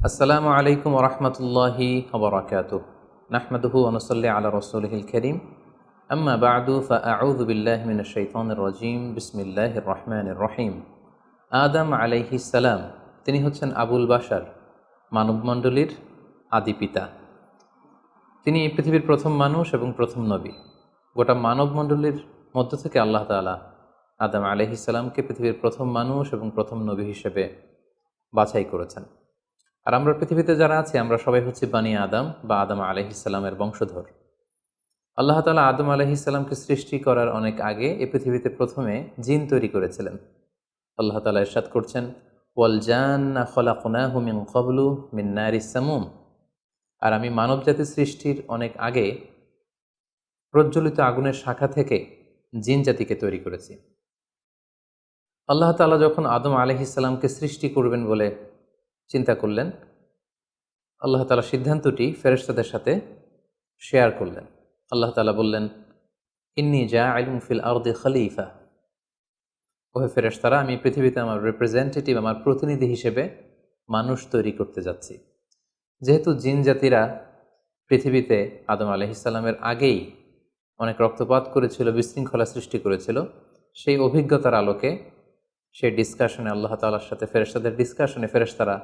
আসসালামু আলাইকুম ওরহমতুল্লাহি ওবরাকাতুহ। নাহমাদুহু ওয়া নুসাল্লি আলা রাসূলিহিল কারীম। আম্মা বা'দু ফাআউযু বিল্লাহি মিনাশ শাইতানির রাজীম। বিসমিল্লাহির রহমানির রহিম। আদম আলাইহিস সালাম তিনি হচ্ছেন আবুল বাশার, মানবমণ্ডলীর আদি পিতা। তিনি পৃথিবীর প্রথম মানুষ এবং প্রথম নবী। গোটা মানবমণ্ডলীর মধ্য থেকে আল্লাহ তাআলা আদম আলাইহিস সালামকে পৃথিবীর প্রথম মানুষ এবং প্রথম নবী হিসেবে বাছাই করেছেন। আর আমরা পৃথিবীতে যারা আছি আমরা সবাই হচ্ছি বানি আদম বা আদম আলাইহিসসালামের বংশধর। আল্লাহ তাআলা আদম আলাইহিসসালামকে সৃষ্টি করার অনেক আগে এই পৃথিবীতে প্রথমে জিন তৈরি করেছিলেন। আল্লাহ তাআলা ইরশাদ করছেন, ওয়াল জান্না খলাকনাহু মিন ক্বাবলু মিন নারিস সামুম। আর আমি মানবজাতি সৃষ্টির অনেক আগে প্রজ্বলিত আগুনের শাখা থেকে জিন জাতিকে তৈরি করেছি। আল্লাহ তাআলা যখন আদম আলাইহিসসালামকে সৃষ্টি করবেন বলে চিন্তা করলেন, আল্লাহ তাআলা সিদ্ধান্তটি ফেরেশতাদের সাথে শেয়ার করলেন। আল্লাহ তাআলা বললেন, ইন্নী জাআইলুন ফিল আরদি খলিফা। ওহে ফেরেশতারা, আমি পৃথিবীতে আমার রিপ্রেজেন্টেটিভ, আমার প্রতিনিধি হিসেবে মানুষ তৈরি করতে যাচ্ছি। যেহেতু জিন জাতিরা পৃথিবীতে আদম আলাইহিসসালামের আগেই অনেক রক্তপাত করেছিল, বিশৃঙ্খলা সৃষ্টি করেছিল, সেই অভিজ্ঞতার আলোকে সেই ডিসকাশনে আল্লাহ তাআলার সাথে ফেরেশতাদের ডিসকাশনে ফেরেশতারা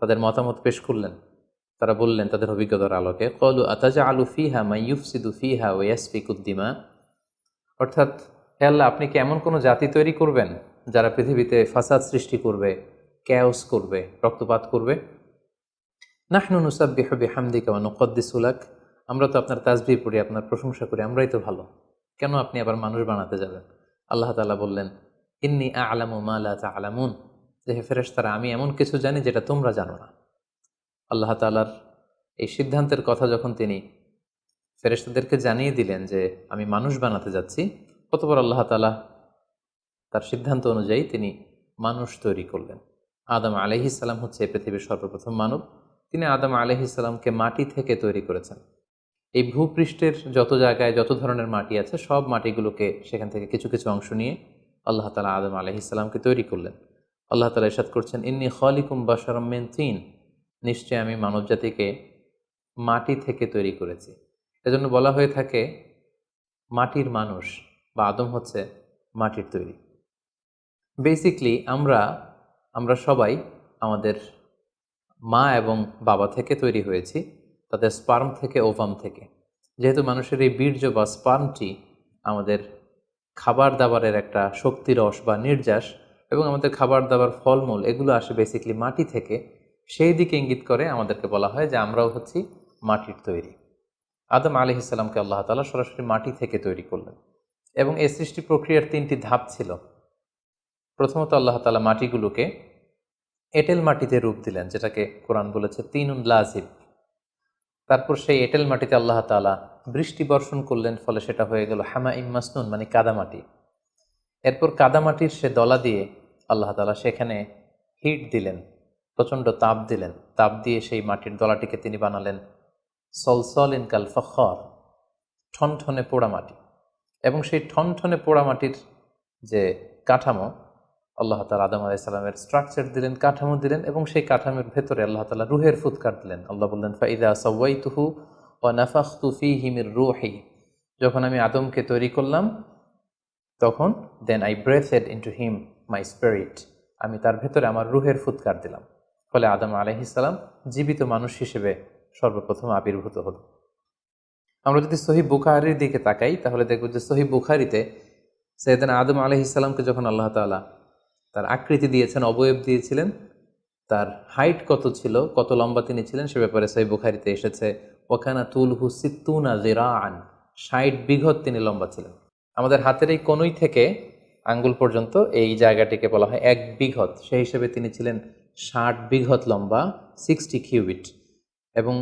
তাদের মতামত পেশ করলেন। তারা বললেন তাদের অভিজ্ঞতার আলোকে, ক্বালু আতাজআলু ফিহা মান ইউফসিদু ফিহা ওয়া ইয়াসফিকুদ দিমা। অর্থাৎ, হে আল্লাহ, আপনি কি এমন কোনো জাতি তৈরি করবেন যারা পৃথিবীতে ফাসাদ সৃষ্টি করবে, ক্যাওস করবে, রক্তপাত করবে? নাহনু নুসাব্বিহু বিহামদিকা ওয়া নুকদ্দিসু লাক। আমরা তো আপনার তাসবিহ পড়ি, আপনার প্রশংসা করি, আমরাই তো ভালো, কেন আপনি আবার মানুষ বানাতে যাবেন? আল্লাহ তাআলা বললেন, ইন্নী আ'লামু মা লা তা'লামুন। যে হে ফেরেশতারা, আমি এমন কিছু জানি যেটা তোমরা জানো না। আল্লাহ তাআলার এই সিদ্ধান্তের কথা যখন তিনি ফেরেশতাদেরকে জানিয়ে দিলেন যে আমি মানুষ বানাতে যাচ্ছি, অতঃপর আল্লাহ তাআলা তার সিদ্ধান্ত অনুযায়ী তিনি মানুষ তৈরি করলেন। আদম আলাইহিস সালাম হচ্ছে পৃথিবীর সর্বপ্রথম মানব। তিনি আদম আলাইহিস সালামকে মাটি থেকে তৈরি করেছেন। এই ভূপৃষ্ঠের যত জায়গায় যত ধরনের মাটি আছে, সব মাটিগুলোকে সেখান থেকে কিছু কিছু অংশ নিয়ে আল্লাহ তাআলা আদম আলাইহিস সালামকে তৈরি করলেন। আল্লাহ তাআলা ইরশাদ করছেন, ইন্নী খালিকুম বাশারাম মিন তিন। নিশ্চয় আমি মানবজাতিকে মাটি থেকে তৈরি করেছি। এজন্য বলা হয়ে থাকে মাটির মানুষ, বা আদম হচ্ছে মাটির তৈরি। বেসিকলি আমরা সবাই আমাদের মা এবং বাবা থেকে তৈরি হয়েছি, তাদের স্পার্ম থেকে, ওভাম থেকে। যেহেতু মানুষের এই বীর্য বা স্পার্মটি আমাদের খাবার দাবারের একটা শক্তিরস বা নির্যাস, এবং আমাদের খাবার দাবার ফলমূল এগুলো আসে বেসিকলি মাটি থেকে, সেই দিকে ইঙ্গিত করে আমাদেরকে বলা হয় যে আমরাও হচ্ছি মাটির তৈরি। আদম আলাইহিস সালামকে আল্লাহ তাআলা সরাসরি মাটি থেকে তৈরি করলেন, এবং এই সৃষ্টি প্রক্রিয়ার 3টি ধাপ ছিল। প্রথমত আল্লাহ তাআলা মাটিগুলোকে এঁটেল মাটিতে রূপ দিলেন, যেটাকে কোরআন বলেছে তিনুন লাজিব। তারপর সেই এঁটেল মাটিতে আল্লাহ তাআলা বৃষ্টি বর্ষণ করলেন, ফলে সেটা হয়ে গেল হামাইম মাসনুন, মানে কাদামাটি। এরপর কাদামাটির সে দলা দিয়ে আল্লাহ তাআলা সেখানে হিট দিলেন, প্রচণ্ড তাপ দিলেন। তাপ দিয়ে সেই মাটির দলাটিকে তিনি বানালেন সলসলিন কাল ফখর, ঠনঠনে পোড়ামাটি। এবং সেই ঠনঠনে পোড়ামাটির যে কাঠামো, আল্লাহ তাআলা আদম আলাইহিস সালামের স্ট্রাকচার দিলেন, কাঠামো দিলেন, এবং সেই কাঠামোর ভেতরে আল্লাহ তাআলা রুহের ফুৎকার দিলেন। আল্লাহ বললেন, ফাইদা সাওয়াইতুহু ওয়া নাফাখতু ফীহি মির রূহি। যখন আমি আদমকে তৈরি করলাম, তখন then I breathed into him my spirit. আমি তার ভেতরে আমার রুহের ফুৎকার দিলাম। ফলে আদম আলাইহিস সালাম জীবিত মানুষ হিসেবে সর্বপ্রথম আবির্ভূত হল। আমরা যদি সহিহ বুখারীর দিকে তাকাই, তাহলে দেখব যে সহিহ বুখারীতে সাইয়েদনা আদম আলাইহিস সালামকে যখন আল্লাহ তাআলা তার আকৃতি দিয়েছেন, অবয়ব দিয়েছিলেন, তার হাইট কত ছিল, কত লম্বা তিনি ছিলেন, সে ব্যাপারে সহিহ বুখারীতে এসেছে, ওয়াকানা তুলহু সিত্তুনা যিরাআন, 60 বিঘত তিনি লম্বা ছিলেন। আমাদের হাতের এই কনুই থেকে আঙ্গুল পর্যন্ত এই জায়গাটিকে বলা হয় 1 বিঘত। সেই হিসেবে তিনি ছিলেন 60 বিঘত লম্বা, 60 কিউবিট। এবং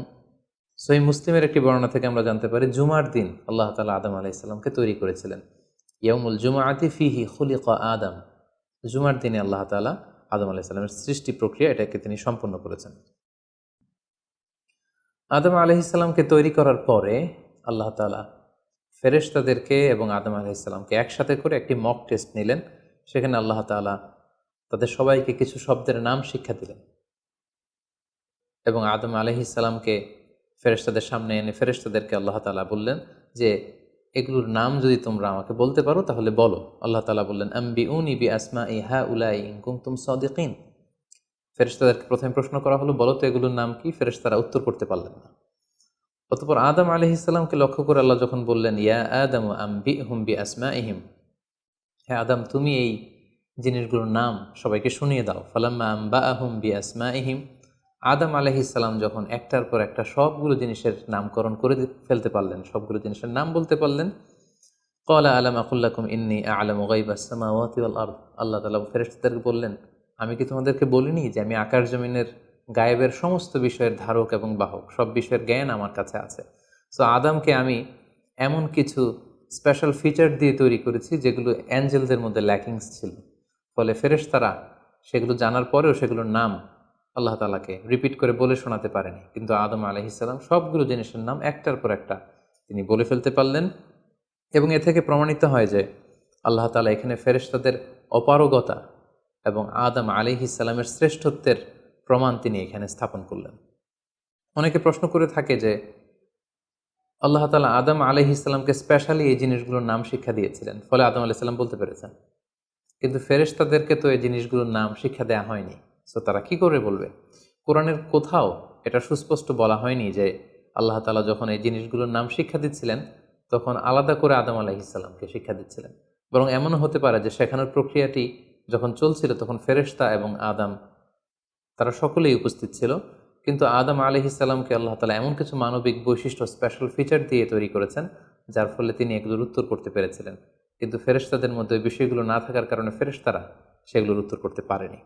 সহিহ মুসলিমের একটি বর্ণনা থেকে আমরা জানতে পারি, জুমার দিন আল্লাহ তাআলা আদম আলাইহিস সালামকে তৈরি করেছিলেন। ইয়াউমুল জুমআতি ফীহি খুলিকা আদম। জুমার দিনে আল্লাহ তাআলা আদম আলাইহিস সালামের সৃষ্টি প্রক্রিয়া এটাকে তিনি সম্পন্ন করেছেন। আদম আলাইহিস সালামকে তৈরি করার পরে আল্লাহ তাআলা ফেরেশতাদেরকে এবং আদম আলাইহিস সালামকে একসাথে করে একটি মক টেস্ট নিলেন। সেখানে আল্লাহ তাআলা তাদের সবাইকে কিছু শব্দের নাম শিক্ষা দিলেন। এবং আদম আলাইহিসসালামকে ফেরেশতাদের সামনে এনে ফেরেশতাদেরকে আল্লাহ তাআলা বললেন যে এগুলোর নাম যদি তোমরা আমাকে বলতে পারো তাহলে বলো। আল্লাহ তাআলা বললেন আম্বিউনি বিআসমাই হাউলাই ইন কুনতুম সাদিকিন। ফেরেশতাদেরকে প্রথমে প্রশ্ন করা হলো, বলো তো এগুলোর নাম কি? ফেরেশতারা উত্তর করতে পারলেন না। অতঃপর আদম আলাইহিসসালামকে লক্ষ্য করে আল্লাহ যখন বললেন ইয়া আদম আম্বিহুম বিআসমাইহিম, হ্যাঁ আদম তুমি এই জিনিসগুলোর নাম সবাইকে শুনিয়ে দাও। ফালাম্মা আম্বাআহুম বিআসমাইহিম, আদম আলাইহিসসালাম যখন একটার পর একটা সবগুলো জিনিসের নামকরণ করে ফেলতে পারলেন, সবগুলো জিনিসের নাম বলতে পারলেন, ক্বালা আলাম আকুল লাকুম ইন্নী আ'লামু গায়বাস সামাওয়াতি ওয়াল আরদ, আল্লাহ তাআলা ফেরেশতাদেরকে বললেন আমি কি তোমাদেরকে বলিনি যে আমি আকাশ জমিনের গায়েবের সমস্ত বিষয়ের ধারক এবং বাহক, সব বিষয়ের জ্ঞান আমার কাছে আছে। সো আদমকে আমি এমন কিছু স্পেশাল ফিচার দিয়ে তৈরি করেছি যেগুলো অ্যাঞ্জেলদের মধ্যে ল্যাকিংস ছিল, ফলে ফেরেশতারা সেগুলো জানার পরেও সেগুলোর নাম আল্লাহ তাআলাকে রিপিট করে বলে শোনাতে পারেনি, কিন্তু আদম আলাইহিসসালাম সবগুলো জিনিসের নাম একটার পর একটা তিনি বলে ফেলতে পারলেন। এবং এ থেকে প্রমাণিত হয় যে আল্লাহ তাআলা এখানে ফেরেশতাদের অপারগতা এবং আদম আলাইহিসসালামের শ্রেষ্ঠত্বের প্রমাণ তিনি এখানে স্থাপন করলেন। অনেকে প্রশ্ন করে থাকে যে আল্লাহ তাআলা আদম আলাইহিসসালামকে স্পেশালি এই জিনিসগুলোর নাম শিক্ষা দিয়েছিলেন, ফলে আদম আলাইহিসসালাম বলতে পেরেছেন, কিন্তু ফেরেশতাদেরকে তো এই জিনিসগুলোর নাম শিক্ষা দেওয়া হয়নি। সো তারা কি করে বলবে? কোরআনের কোথাও এটা সুস্পষ্ট বলা হয়নি যে আল্লাহ তাআলা যখন এই জিনিসগুলোর নাম শিক্ষা দিচ্ছিলেন তখন আলাদা করে আদম আলাইহিসসালামকে শিক্ষা দিচ্ছিলেন। বরং এমনও হতে পারে যে শেখানোর প্রক্রিয়াটি যখন চলছিল তখন ফেরেশতা এবং আদম তারা সকলেই উপস্থিত ছিল, কিন্তু আদম আলাইহিসসালামকে আল্লাহ তাআলা এমন কিছু মানবিক বৈশিষ্ট্য স্পেশাল ফিচার দিয়ে তৈরি করেছেন যার ফলে তিনি এগুলোর উত্তর করতে পেরেছিলেন, কিন্তু ফেরেশতাদের মধ্যে ওই বিষয়গুলো না থাকার কারণে ফেরেশতারা সেগুলোর উত্তর করতে পারেনি।